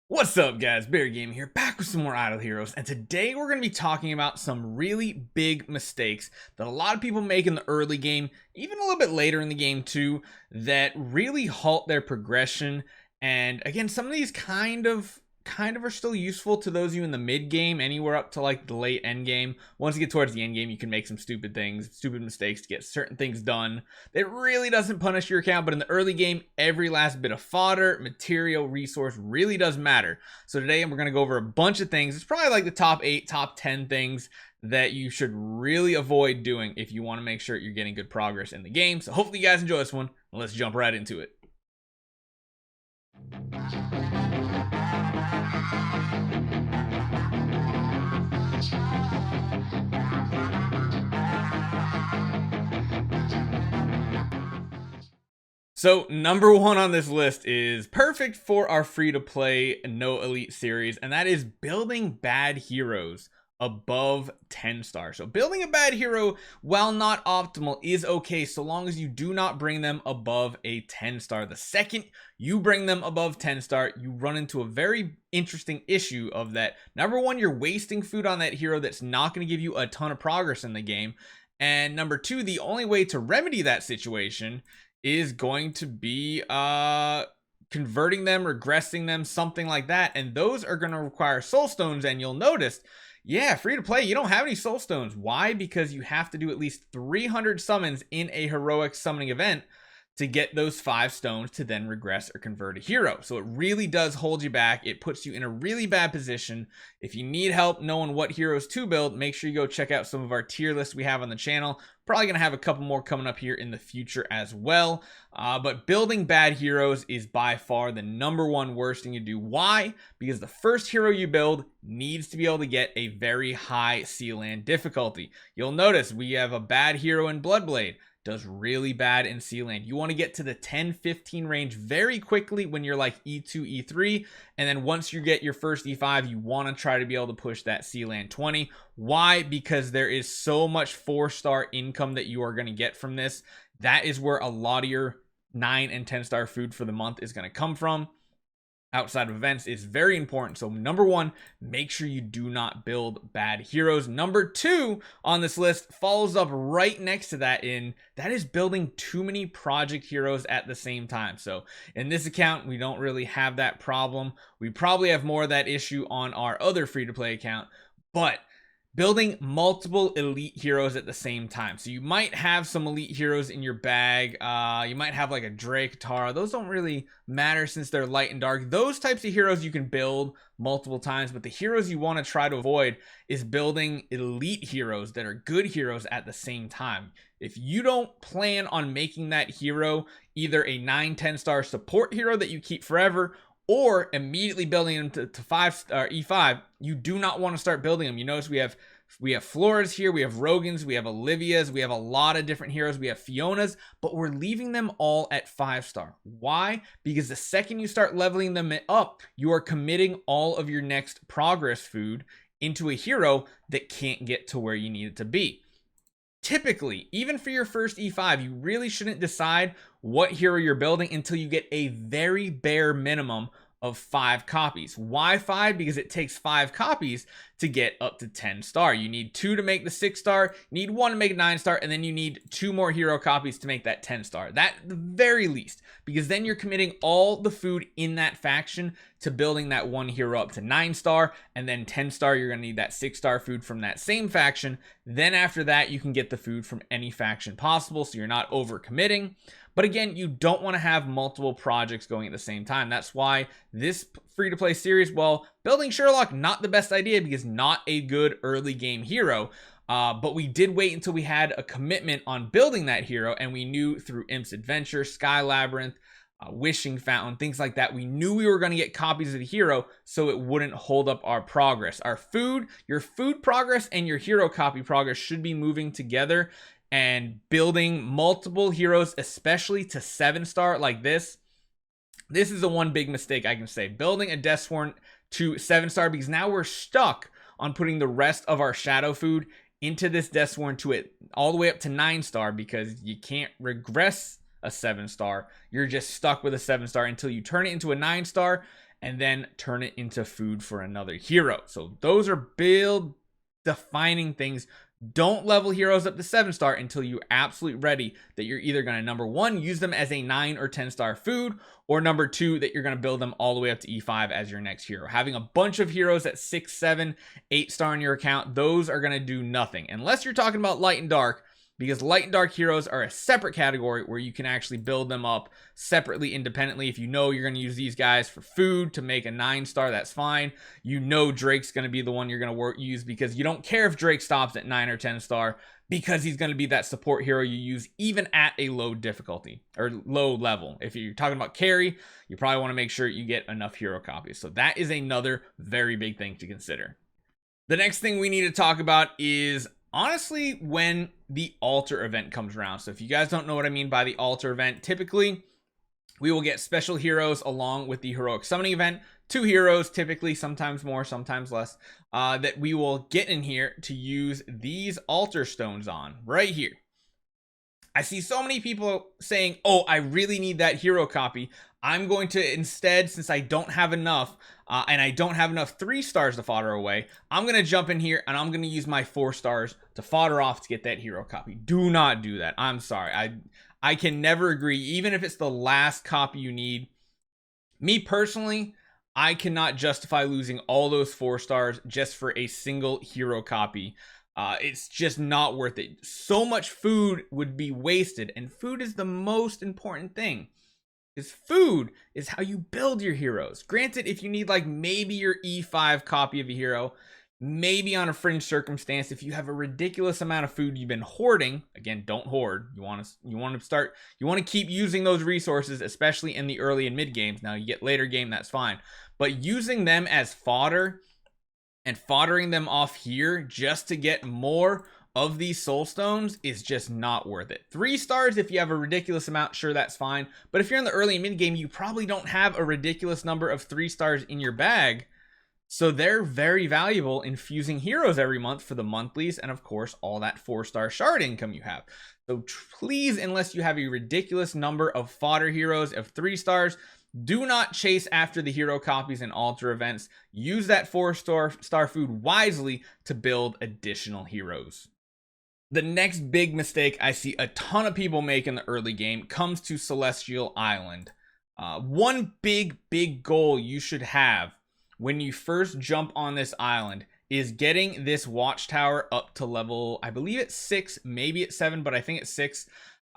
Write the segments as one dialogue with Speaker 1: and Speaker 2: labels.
Speaker 1: What's up, guys? Bear Gaming here, back with some more Idle Heroes, and today we're going to be talking about some really big mistakes that a lot of people make in the early game, even a little bit later in the game too, that really halt their progression. And again, some of these kind of are still useful to those of you in the mid game, anywhere up to like the late end game. Once you get towards the end game, you can make some stupid mistakes to get certain things done. It really doesn't punish your account, but in the early game, every last bit of fodder, material, resource really does matter. So today we're going to go over a bunch of things. It's probably like the top 8, top 10 things that you should really avoid doing if you want to make sure you're getting good progress in the game. So hopefully you guys enjoy this one. Let's jump right into it. So number one on this list is perfect for our free-to-play no elite series, and that is building bad heroes above 10 stars. So building a bad hero, while not optimal, is okay so long as you do not bring them above a 10 star. The second you bring them above 10 star, you run into a very interesting issue of that. Number one, you're wasting food on that hero that's not going to give you a ton of progress in the game. And number two, the only way to remedy that situation is going to be converting them, regressing them, something like that. And those are going to require soul stones. And you'll notice, yeah, free to play, you don't have any soul stones. Why? Because you have to do at least 300 summons in a heroic summoning event to get those 5 stones to then regress or convert a hero. So it really does hold you back. It puts you in a really bad position. If you need help knowing what heroes to build, make sure you go check out some of our tier lists we have on the channel. Probably going to have a couple more coming up here in the future as well. But building bad heroes is by far the number one worst thing you do. Why? Because the first hero you build needs to be able to get a very high Sealand difficulty. You'll notice we have a bad hero in Bloodblade. Does really bad in Sealand. You want to get to the 10-15 range very quickly when you're like E2, E3, and then once you get your first E5, you want to try to be able to push that Sealand 20. Why? Because there is so much 4-star income that you are going to get from this. That is where a lot of your 9 and 10-star food for the month is going to come from. Outside of events is very important. So number one, make sure you do not build bad heroes. Number two on this list follows up right next to that that is building too many project heroes at the same time. So in this account, we don't really have that problem. We probably have more of that issue on our other free-to-play account, but building multiple elite heroes at the same time. So you might have some elite heroes in your bag. You might have like a Drake, Tara. Those don't really matter since they're light and dark. Those types of heroes you can build multiple times, but the heroes you want to try to avoid is building elite heroes that are good heroes at the same time. If you don't plan on making that hero either a 9-10 star support hero that you keep forever, or immediately building them to 5-star E5, you do not want to start building them. You notice we have Floras here, we have Rogans, we have Olivias, we have a lot of different heroes, we have Fionas, but we're leaving them all at 5-star. Why? Because the second you start leveling them up, you are committing all of your next progress food into a hero that can't get to where you need it to be. Typically, even for your first E5, you really shouldn't decide what hero you're building until you get a very bare minimum of 5 copies. Why 5? Because it takes 5 copies to get up to 10 star. You need 2 to make the 6 star, you need 1 to make a 9 star, and then you need 2 more hero copies to make that 10 star. That at the very least, because then you're committing all the food in that faction to building that one hero up to 9 star, and then 10 star, you're going to need that 6 star food from that same faction. Then after that, you can get the food from any faction possible, so you're not over committing. But again, you don't want to have multiple projects going at the same time. That's why this free-to-play series, well, building Sherlock, not the best idea because not a good early game hero. But we did wait until we had a commitment on building that hero, and we knew through Imp's Adventure, Sky Labyrinth, Wishing Fountain, things like that, we knew we were going to get copies of the hero so it wouldn't hold up our progress. Your food progress and your hero copy progress should be moving together. And building multiple heroes, especially to 7-star like this is the one big mistake I can say. Building a Deathsworn to 7-star, because now we're stuck on putting the rest of our shadow food into this Deathsworn to it all the way up to 9-star, because you can't regress a 7-star. You're just stuck with a 7-star until you turn it into a 9-star. and then turn it into food for another hero. So those are build defining things. Don't level heroes up to 7-star until you're absolutely ready that you're either going to, number one, use them as a 9 or 10-star food, or number two, that you're going to build them all the way up to E5 as your next hero. Having a bunch of heroes at 6, 7, 8-star in your account, those are going to do nothing. Unless you're talking about light and dark, because light and dark heroes are a separate category where you can actually build them up separately, independently. If you know you're going to use these guys for food to make a 9-star, that's fine. You know Drake's going to be the one you're going to use, because you don't care if Drake stops at 9 or 10-star, because he's going to be that support hero you use even at a low difficulty or low level. If you're talking about carry, you probably want to make sure you get enough hero copies. So that is another very big thing to consider. The next thing we need to talk about is, honestly, when the altar event comes around. So if you guys don't know what I mean by the altar event, typically we will get special heroes along with the heroic summoning event. 2 heroes, typically, sometimes more, sometimes less, that we will get in here to use these altar stones on right here. I see so many people saying, oh, I really need that hero copy. I'm going to instead, since I don't have enough, and I don't have enough 3 stars to fodder away, I'm going to jump in here and I'm going to use my 4 stars to fodder off to get that hero copy. Do not do that. I'm sorry. I can never agree, even if it's the last copy you need. Me personally, I cannot justify losing all those 4 stars just for a single hero copy. It's just not worth it. So much food would be wasted, and food is the most important thing. Because food is how you build your heroes. Granted, if you need like maybe your E5 copy of a hero, maybe on a fringe circumstance, if you have a ridiculous amount of food you've been hoarding, again, don't hoard. You want to keep using those resources, especially in the early and mid games. Now you get later game, that's fine. But using them as fodder and foddering them off here just to get more of these soul stones is just not worth it. 3 stars, if you have a ridiculous amount, sure, that's fine. But if you're in the early and mid game, you probably don't have a ridiculous number of 3 stars in your bag. So they're very valuable in fusing heroes every month for the monthlies, and of course all that 4-star shard income you have. So please, unless you have a ridiculous number of fodder heroes of 3 stars, do not chase after the hero copies and altar events. Use that 4-star food wisely to build additional heroes. The next big mistake I see a ton of people make in the early game comes to Celestial Island. One big goal you should have when you first jump on this island is getting this watchtower up to level, I believe it's 6, maybe it's 7, but I think it's 6.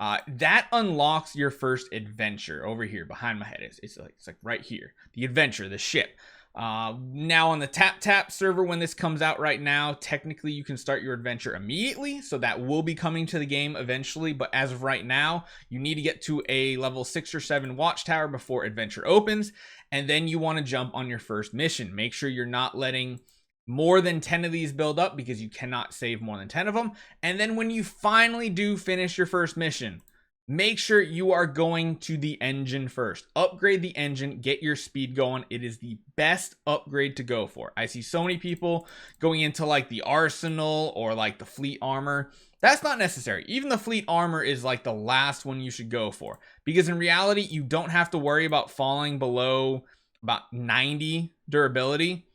Speaker 1: That unlocks your first adventure over here behind my head. It's like right here, the adventure, the ship. Now on the tap server, when this comes out right now, technically you can start your adventure immediately, so that will be coming to the game eventually, but as of right now you need to get to a level 6 or 7 watchtower before adventure opens, and then you want to jump on your first mission. Make sure you're not letting more than 10 of these build up, because you cannot save more than 10 of them. And then when you finally do finish your first mission, make sure you are going to the engine first. Upgrade the engine, get your speed going. It is the best upgrade to go for. I see so many people going into like the arsenal or like the fleet armor. That's not necessary. Even the fleet armor is like the last one you should go for, because in reality, you don't have to worry about falling below about 90 durability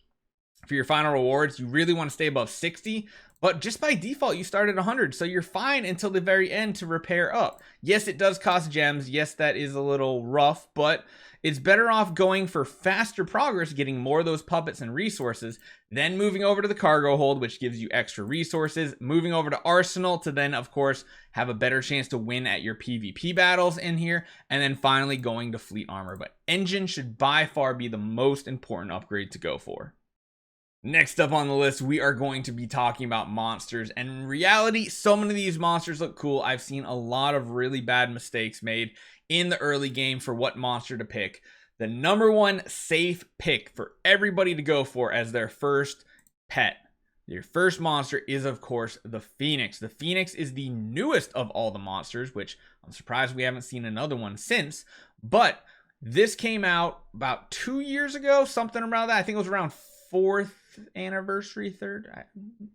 Speaker 1: for your final rewards. You really want to stay above 60, but just by default you start at 100, so you're fine until the very end to repair up. Yes, it does cost gems. Yes, that is a little rough, but it's better off going for faster progress, getting more of those puppets and resources, then moving over to the cargo hold, which gives you extra resources, moving over to arsenal to then of course have a better chance to win at your PvP battles in here, and then finally going to fleet armor. But engine should by far be the most important upgrade to go for. Next up on the list, we are going to be talking about monsters. And in reality, so many of these monsters look cool. I've seen a lot of really bad mistakes made in the early game for what monster to pick. The number one safe pick for everybody to go for as their first pet, your first monster, is of course the Phoenix. The Phoenix is the newest of all the monsters, which I'm surprised we haven't seen another one since. But this came out about 2 years ago, something around that. I think it was around 4th anniversary, 3rd,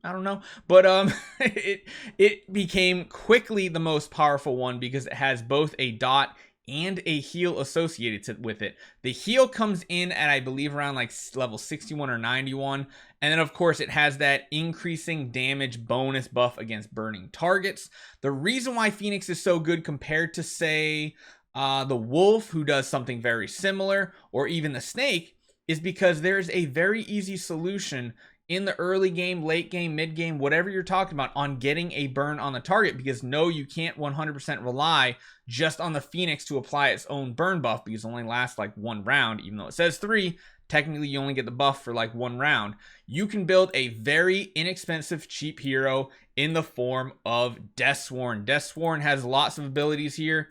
Speaker 1: I don't know, but it became quickly the most powerful one because it has both a dot and a heal associated with it. The heal comes in at, I believe, around like level 61 or 91. And then, of course, it has that increasing damage bonus buff against burning targets. The reason why Phoenix is so good compared to, say, the Wolf, who does something very similar, or even the Snake, is because there's a very easy solution in the early game, late game, mid game, whatever you're talking about, on getting a burn on the target, because no, you can't 100% rely just on the Phoenix to apply its own burn buff, because it only lasts like 1 round. Even though it says 3, technically you only get the buff for like 1 round. You can build a very inexpensive, cheap hero in the form of Deathsworn. Deathsworn has lots of abilities here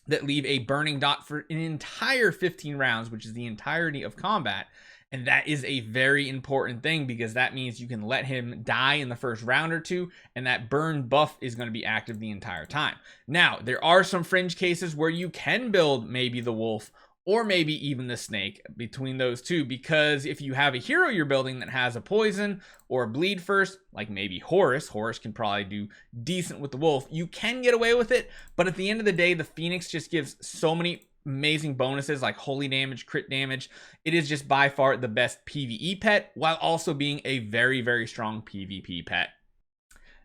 Speaker 1: that leave a burning dot for an entire 15 rounds, which is the entirety of combat. And that is a very important thing, because that means you can let him die in the first round or two, and that burn buff is going to be active the entire time. Now, there are some fringe cases where you can build maybe the Wolf or maybe even the Snake between those two, because if you have a hero you're building that has a poison or a bleed first, like maybe Horus can probably do decent with the Wolf, you can get away with it. But at the end of the day, the Phoenix just gives so many amazing bonuses like holy damage, crit damage. It is just by far the best PvE pet, while also being a very, very strong PvP pet.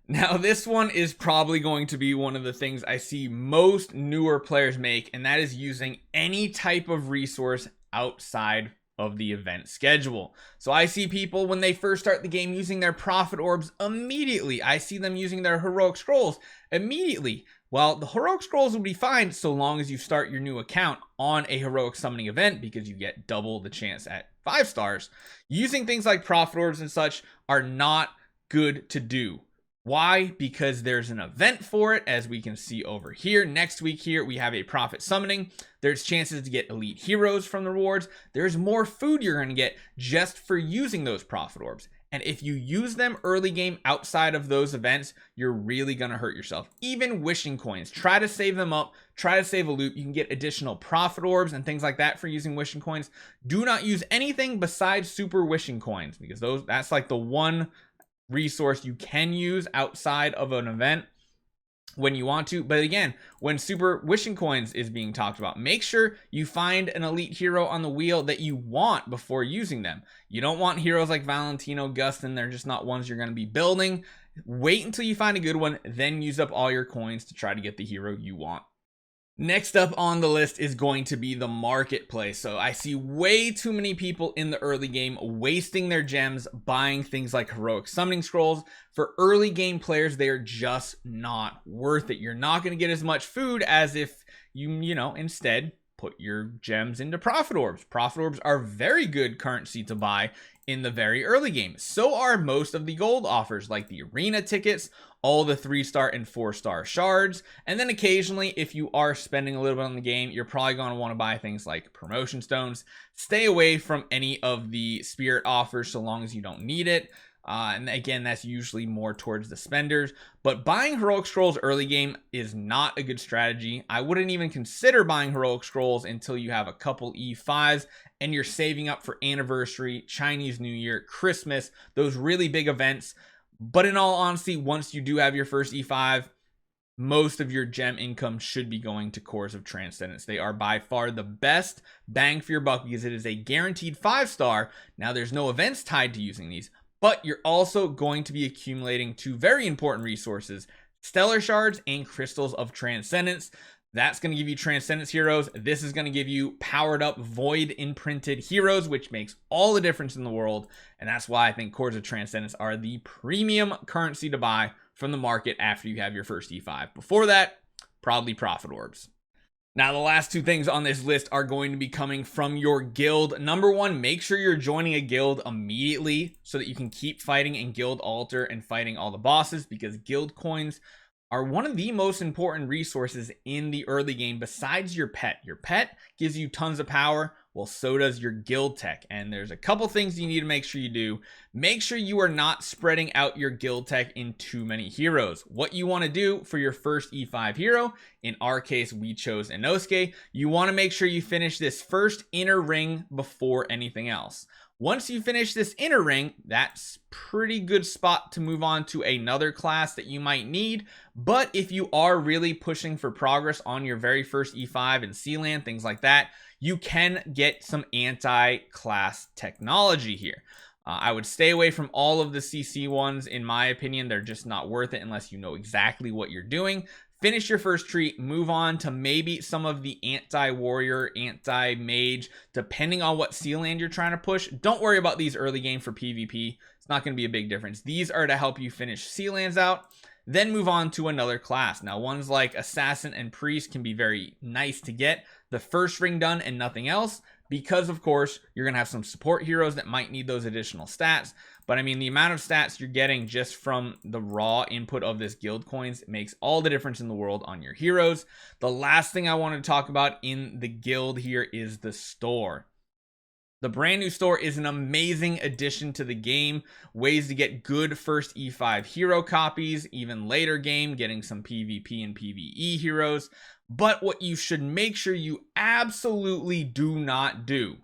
Speaker 1: Now, this one is probably going to be one of the things I see most newer players make, and that is using any type of resource outside of the event schedule. So I see people when they first start the game using their Prophet Orbs immediately. I see them using their Heroic Scrolls immediately. Well, the Heroic Scrolls will be fine so long as you start your new account on a Heroic Summoning event, because you get double the chance at 5 stars. Using things like Prophet Orbs and such are not good to do. Why? Because there's an event for it, as we can see over here. Next week here, we have a Prophet Summoning. There's chances to get elite heroes from the rewards. There's more food you're going to get just for using those Prophet Orbs. And if you use them early game outside of those events, you're really going to hurt yourself. Even wishing coins, try to save them up. Try to save a loot. You can get additional Prophet Orbs and things like that for using wishing coins. Do not use anything besides super wishing coins, because that's like the one resource you can use outside of an event when you want to. But again, when super wishing coins is being talked about, make sure you find an elite hero on the wheel that you want before using them. You don't want heroes like Valentino, Gustin. They're just not ones you're going to be building. Wait until you find a good one, then use up all your coins to try to get the hero you want. Next up on the list is going to be the marketplace. So I see way too many people in the early game wasting their gems buying things like Heroic Summoning Scrolls. For early game players, they are just not worth it. You're not going to get as much food as if you instead put your gems into Prophet Orbs. Prophet Orbs are very good currency to buy in the very early game. So are most of the gold offers, like the arena tickets, all the 3-star and 4-star shards. And then occasionally, if you are spending a little bit on the game, you're probably going to want to buy things like promotion stones. Stay away from any of the spirit offers so long as you don't need it. And again, that's usually more towards the spenders. But buying Heroic Scrolls early game is not a good strategy. I wouldn't even consider buying Heroic Scrolls until you have a couple E5s and you're saving up for Anniversary, Chinese New Year, Christmas, those really big events. But in all honesty, once you do have your first E5, most of your gem income should be going to Cores of Transcendence. They are by far the best bang for your buck, because it is a guaranteed 5-star. Now, there's no events tied to using these, but you're also going to be accumulating 2 very important resources: Stellar Shards and Crystals of Transcendence. That's going to give you Transcendence heroes. This is going to give you powered up Void imprinted heroes, which makes all the difference in the world. And that's why I think Cores of Transcendence are the premium currency to buy from the market after you have your first E5. Before that, probably Prophet Orbs. Now, the last 2 things on this list are going to be coming from your guild. Number 1, make sure you're joining a guild immediately so that you can keep fighting in Guild Altar and fighting all the bosses, because guild coins are one of the most important resources in the early game besides your pet. Your pet gives you tons of power, well, so does your guild tech. And there's a couple things you need to make sure you do. Make sure you are not spreading out your guild tech in too many heroes. What you want to do for your first E5 hero, in our case, we chose Inosuke, you want to make sure you finish this first inner ring before anything else. Once you finish this inner ring, that's pretty good spot to move on to another class that you might need. But if you are really pushing for progress on your very first E5 and Sealand, things like that, you can get some anti-class technology here. I would stay away from all of the CC ones. In my opinion, they're just not worth it unless you know exactly what you're doing. Finish your first tree, move on to maybe some of the anti-warrior, anti-mage, depending on what Sealand you're trying to push. Don't worry about these early game for PvP. It's not going to be a big difference. These are to help you finish Sealands out, then move on to another class. Now, ones like Assassin and Priest can be very nice to get the first ring done and nothing else, because of course you're going to have some support heroes that might need those additional stats. But I mean, the amount of stats you're getting just from the raw input of this guild coins makes all the difference in the world on your heroes. The last thing I want to talk about in the guild here is the store. The brand new store is an amazing addition to the game. Ways to get good first E5 hero copies, even later game, getting some PvP and PvE heroes. But what you should make sure you absolutely do not do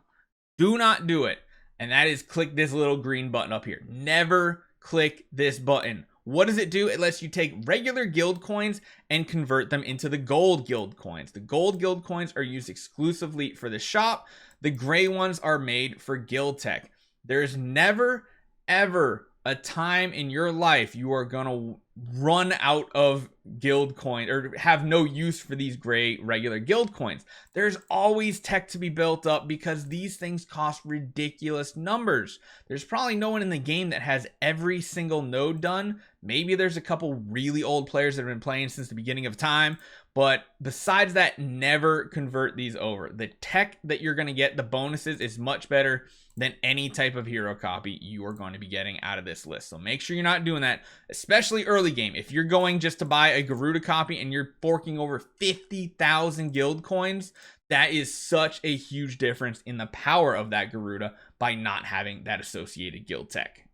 Speaker 1: it, and that is click this little green button up here. Never click this button. What does it do? It lets you take regular guild coins and convert them into the gold guild coins. The gold guild coins are used exclusively for the shop. The gray ones are made for guild tech. There's never, ever a time in your life you are going to run out of guild coin or have no use for these gray regular guild coins. There's always tech to be built up because these things cost ridiculous numbers. There's probably no one in the game that has every single node done. Maybe there's a couple really old players that have been playing since the beginning of time, but besides that, never convert these over. The tech that you're going to get, the bonuses, is much better than any type of hero copy you are going to be getting out of this list. So make sure you're not doing that, especially early game. If you're going just to buy a Garuda copy and you're forking over 50,000 guild coins, that is such a huge difference in the power of that Garuda by not having that associated guild tech.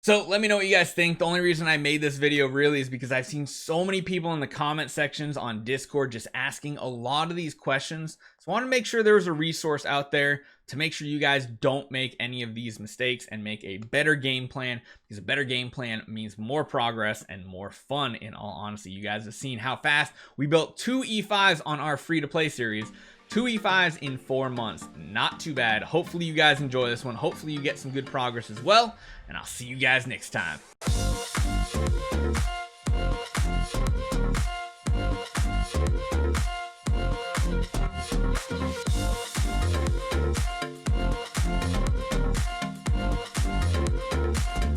Speaker 1: So let me know what you guys think. The only reason I made this video really is because I've seen so many people in the comment sections on Discord just asking a lot of these questions. So I want to make sure there's a resource out there to make sure you guys don't make any of these mistakes and make a better game plan, because a better game plan means more progress and more fun. In all honesty, you guys have seen how fast we built 2 E5s on our free-to-play series. 2 E5s in 4 months. Not too bad. Hopefully you guys enjoy this one. Hopefully you get some good progress as well. And I'll see you guys next time.